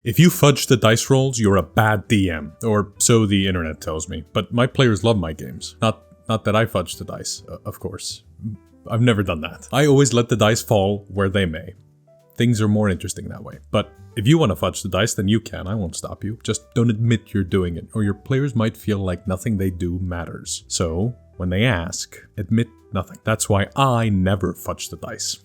If you fudge the dice rolls, you're a bad DM, or so the internet tells me. But my players love my games. Not that I fudge the dice, of course. I've never done that. I always let the dice fall where they may. Things are more interesting that way. But if you want to fudge the dice, then you can. I won't stop you. Just don't admit you're doing it, or your players might feel like nothing they do matters. So, when they ask, admit nothing. That's why I never fudge the dice.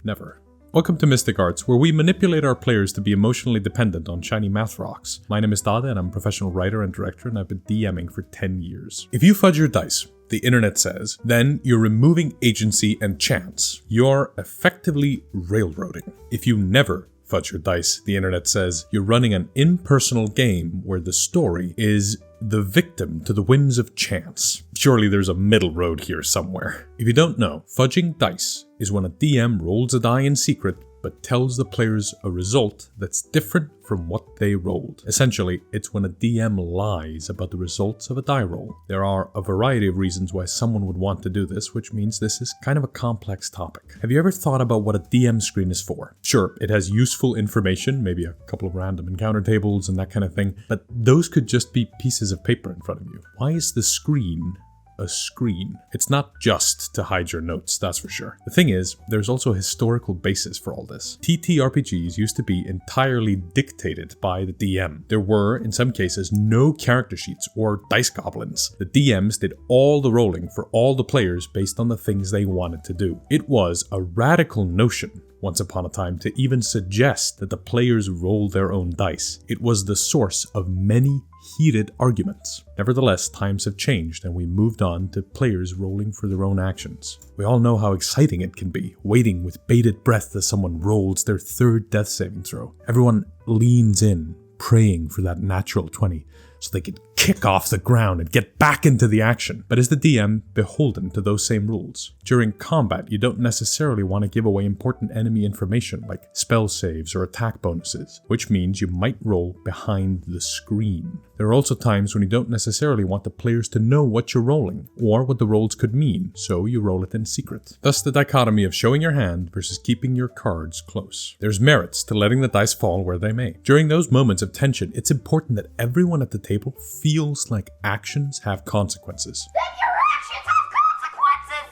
Never. Welcome to Mystic Arts, where we manipulate our players to be emotionally dependent on shiny math rocks. My name is Daði, and I'm a professional writer and director, and I've been DMing for 10 years. If you fudge your dice, the internet says, then you're removing agency and chance. You're effectively railroading. If you never fudge your dice, the internet says, you're running an impersonal game where the story is the victim to the whims of chance. Surely there's a middle road here somewhere. If you don't know, fudging dice is when a DM rolls a die in secret but tells the players a result that's different from what they rolled. Essentially, it's when a DM lies about the results of a die roll. There are a variety of reasons why someone would want to do this, which means this is kind of a complex topic. Have you ever thought about what a DM screen is for? Sure, it has useful information, maybe a couple of random encounter tables and that kind of thing, but those could just be pieces of paper in front of you. Why is the screen a screen? It's not just to hide your notes, that's for sure. The thing is, there's also a historical basis for all this. TTRPGs used to be entirely dictated by the DM. There were, in some cases, no character sheets or dice goblins. The DMs did all the rolling for all the players based on the things they wanted to do. It was a radical notion once upon a time to even suggest that the players roll their own dice. It was the source of many heated arguments. Nevertheless, times have changed and we moved on to players rolling for their own actions. We all know how exciting it can be, waiting with bated breath as someone rolls their third death saving throw. Everyone leans in, praying for that natural 20, so they could kick off the ground and get back into the action. But is the DM beholden to those same rules? During combat, you don't necessarily want to give away important enemy information like spell saves or attack bonuses, which means you might roll behind the screen. There are also times when you don't necessarily want the players to know what you're rolling or what the rolls could mean, so you roll it in secret. Thus the dichotomy of showing your hand versus keeping your cards close. There's merits to letting the dice fall where they may. During those moments of tension, it's important that everyone at the table feels like actions have consequences.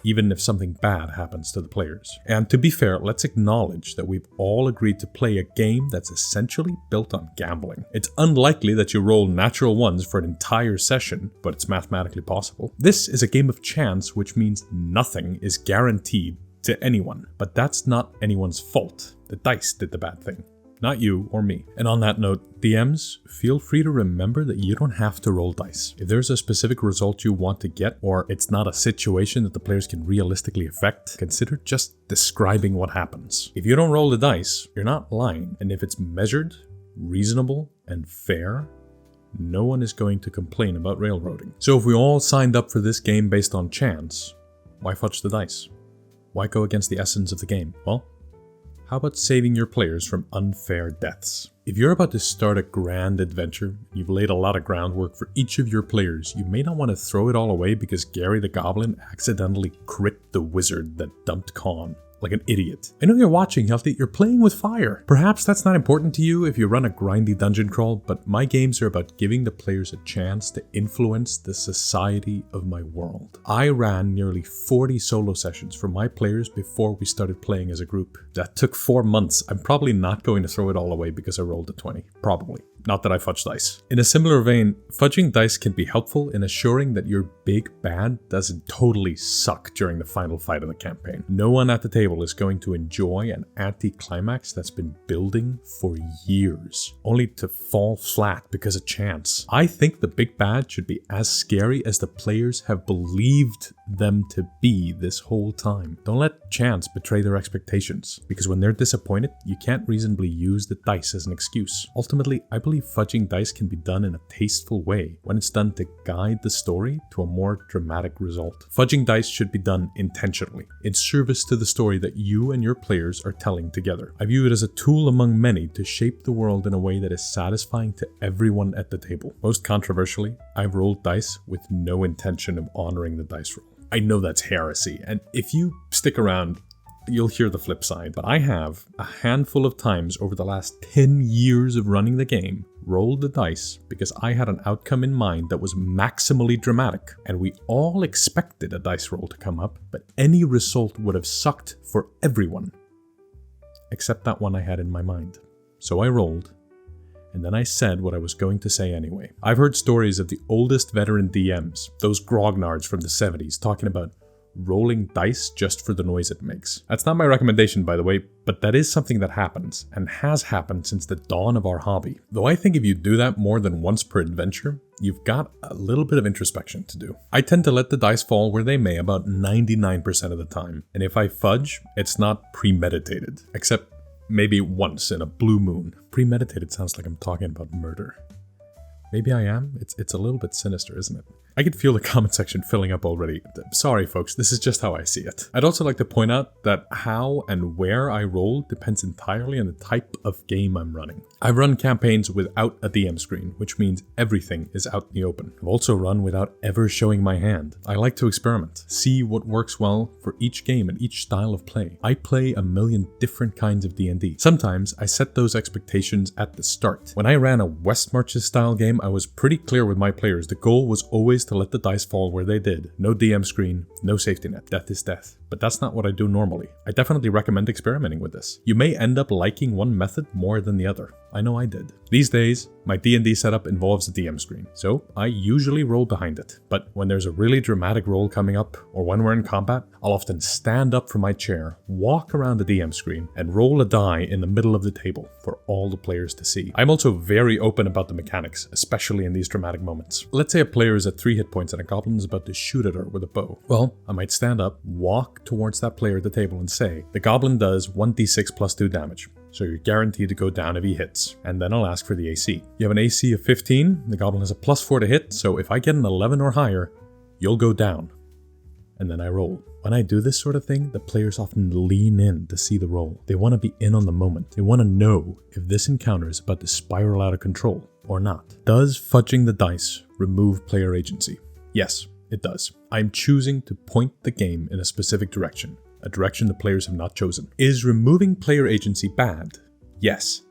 Even if something bad happens to the players. And to be fair, let's acknowledge that we've all agreed to play a game that's essentially built on gambling. It's unlikely that you roll natural ones for an entire session, but it's mathematically possible. This is a game of chance, which means nothing is guaranteed to anyone. But that's not anyone's fault. The dice did the bad thing. Not you or me. And on that note, DMs, feel free to remember that you don't have to roll dice. If there's a specific result you want to get, or it's not a situation that the players can realistically affect, consider just describing what happens. If you don't roll the dice, you're not lying. And if it's measured, reasonable, and fair, no one is going to complain about railroading. So if we all signed up for this game based on chance, why fudge the dice? Why go against the essence of the game? Well, how about saving your players from unfair deaths? If you're about to start a grand adventure, you've laid a lot of groundwork for each of your players, you may not want to throw it all away because Gary the Goblin accidentally crit the wizard that dumped Con. Like an idiot. I know you're watching, Healthy, you're playing with fire. Perhaps that's not important to you if you run a grindy dungeon crawl, but my games are about giving the players a chance to influence the society of my world. I ran nearly 40 solo sessions for my players before we started playing as a group. That took 4 months. I'm probably not going to throw it all away because I rolled a 20. Probably. Not that I fudge dice. In a similar vein, fudging dice can be helpful in assuring that your big bad doesn't totally suck during the final fight of the campaign. No one at the table is going to enjoy an anti-climax that's been building for years, only to fall flat because of chance. I think the big bad should be as scary as the players have believed them to be this whole time. Don't let chance betray their expectations, because when they're disappointed, you can't reasonably use the dice as an excuse. Ultimately, I believe fudging dice can be done in a tasteful way when it's done to guide the story to a more dramatic result. Fudging dice should be done intentionally, in service to the story that you and your players are telling together. I view it as a tool among many to shape the world in a way that is satisfying to everyone at the table. Most controversially, I've rolled dice with no intention of honoring the dice roll. I know that's heresy, and if you stick around you'll hear the flip side. But I have, a handful of times over the last 10 years of running the game, rolled the dice because I had an outcome in mind that was maximally dramatic. And we all expected a dice roll to come up, but any result would have sucked for everyone. Except that one I had in my mind. So I rolled, and then I said what I was going to say anyway. I've heard stories of the oldest veteran DMs, those grognards from the 70s, talking about rolling dice just for the noise it makes. That's not my recommendation, by the way, but that is something that happens, and has happened since the dawn of our hobby. Though I think if you do that more than once per adventure, you've got a little bit of introspection to do. I tend to let the dice fall where they may about 99% of the time, and if I fudge, it's not premeditated, except maybe once in a blue moon. Premeditated sounds like I'm talking about murder. Maybe I am. It's a little bit sinister, isn't it? I can feel the comment section filling up already. Sorry folks, this is just how I see it. I'd also like to point out that how and where I roll depends entirely on the type of game I'm running. I've run campaigns without a DM screen, which means everything is out in the open. I've also run without ever showing my hand. I like to experiment, see what works well for each game and each style of play. I play a million different kinds of D&D. Sometimes I set those expectations at the start. When I ran a West Marches style game, I was pretty clear with my players. The goal was always to let the dice fall where they did. No DM screen, no safety net. Death is death. But that's not what I do normally. I definitely recommend experimenting with this. You may end up liking one method more than the other. I know I did. These days, my D&D setup involves a DM screen, so I usually roll behind it. But when there's a really dramatic roll coming up, or when we're in combat, I'll often stand up from my chair, walk around the DM screen, and roll a die in the middle of the table for all the players to see. I'm also very open about the mechanics, especially in these dramatic moments. Let's say a player is at 3 hit points and a goblin is about to shoot at her with a bow. Well, I might stand up, walk towards that player at the table and say, the goblin does 1d6 plus 2 damage. So you're guaranteed to go down if he hits, and then I'll ask for the AC. You have an AC of 15, the goblin has a plus 4 to hit, so if I get an 11 or higher, you'll go down. And then I roll. When I do this sort of thing, the players often lean in to see the roll. They want to be in on the moment. They want to know if this encounter is about to spiral out of control or not. Does fudging the dice remove player agency? Yes, it does. I'm choosing to point the game in a specific direction. A direction the players have not chosen. Is removing player agency bad? Yes.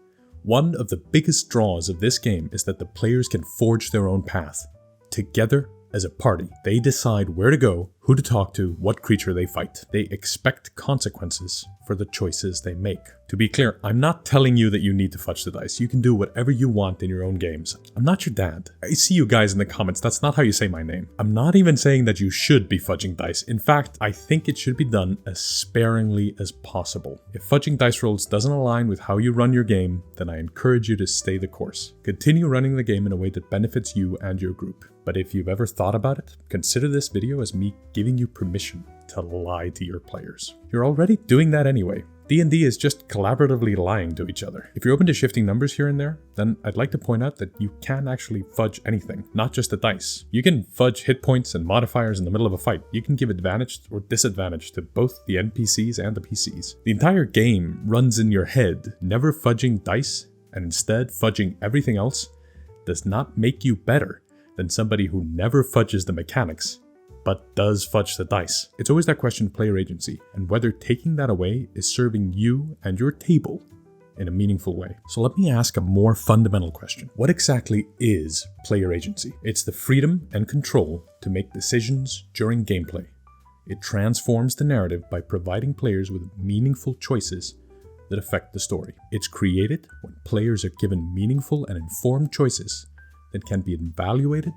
One of the biggest draws of this game is that the players can forge their own path. Together, as a party, they decide where to go, who to talk to, what creature they fight. They expect consequences for the choices they make. To be clear, I'm not telling you that you need to fudge the dice. You can do whatever you want in your own games. I'm not your dad. I see you guys in the comments. That's not how you say my name. I'm not even saying that you should be fudging dice. In fact, I think it should be done as sparingly as possible. If fudging dice rolls doesn't align with how you run your game, then I encourage you to stay the course. Continue running the game in a way that benefits you and your group. But if you've ever thought about it, consider this video as me giving you permission to lie to your players. You're already doing that anyway. D&D is just collaboratively lying to each other. If you're open to shifting numbers here and there, then I'd like to point out that you can actually fudge anything, not just the dice. You can fudge hit points and modifiers in the middle of a fight. You can give advantage or disadvantage to both the NPCs and the PCs. The entire game runs in your head. Never fudging dice and instead fudging everything else does not make you better than somebody who never fudges the mechanics but does fudge the dice. It's always that question of player agency, and whether taking that away is serving you and your table in a meaningful way. So let me ask a more fundamental question. What exactly is player agency? It's the freedom and control to make decisions during gameplay. It transforms the narrative by providing players with meaningful choices that affect the story. It's created when players are given meaningful and informed choices that can be evaluated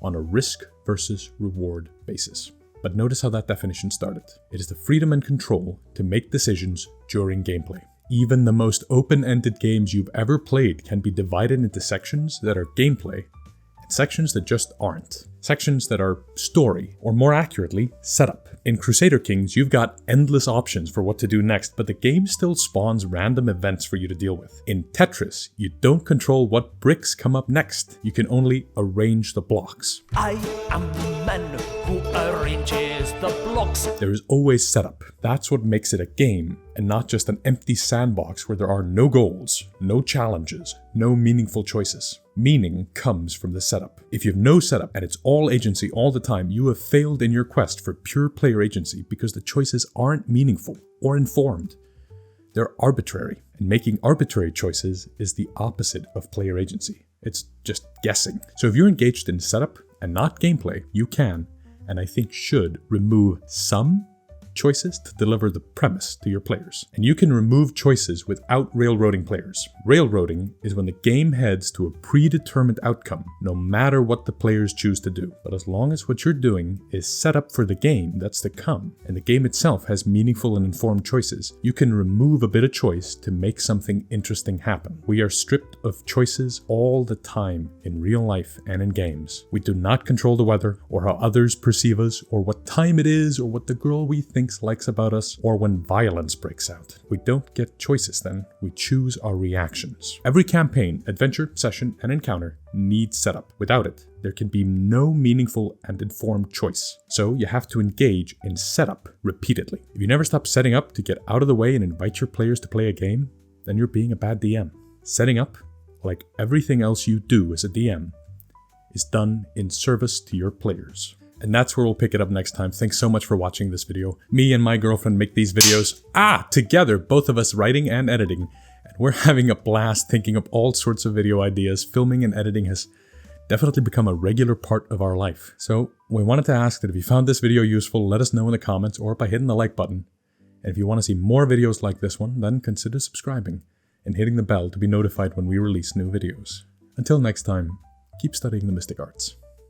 on a risk versus reward basis. But notice how that definition started. It is the freedom and control to make decisions during gameplay. Even the most open-ended games you've ever played can be divided into sections that are gameplay and sections that just aren't. Sections that are story, or more accurately, setup. In Crusader Kings, you've got endless options for what to do next, but the game still spawns random events for you to deal with. In Tetris, you don't control what bricks come up next. You can only arrange the blocks. I am the man who arranges the blocks. There is always setup. That's what makes it a game and not just an empty sandbox where there are no goals, no challenges, no meaningful choices. Meaning comes from the setup. If you have no setup and it's all agency all the time, you have failed in your quest for pure player agency because the choices aren't meaningful or informed. They're arbitrary, and making arbitrary choices is the opposite of player agency. It's just guessing. So if you're engaged in setup and not gameplay, you can, and I think should, remove some choices to deliver the premise to your players. And you can remove choices without railroading players. Railroading is when the game heads to a predetermined outcome, no matter what the players choose to do. But as long as what you're doing is set up for the game that's to come, and the game itself has meaningful and informed choices, you can remove a bit of choice to make something interesting happen. We are stripped of choices all the time in real life and in games. We do not control the weather, or how others perceive us, or what time it is, or what the girl we think likes about us, or when violence breaks out. We don't get choices then, we choose our reactions. Every campaign, adventure, session, and encounter needs setup. Without it, there can be no meaningful and informed choice. So you have to engage in setup repeatedly. If you never stop setting up to get out of the way and invite your players to play a game, then you're being a bad DM. Setting up, like everything else you do as a DM, is done in service to your players. And that's where we'll pick it up next time. Thanks so much for watching this video. Me and my girlfriend make these videos, together, both of us writing and editing. And we're having a blast thinking up all sorts of video ideas. Filming and editing has definitely become a regular part of our life. So we wanted to ask that if you found this video useful, let us know in the comments or by hitting the like button. And if you want to see more videos like this one, then consider subscribing and hitting the bell to be notified when we release new videos. Until next time, keep studying the mystic arts.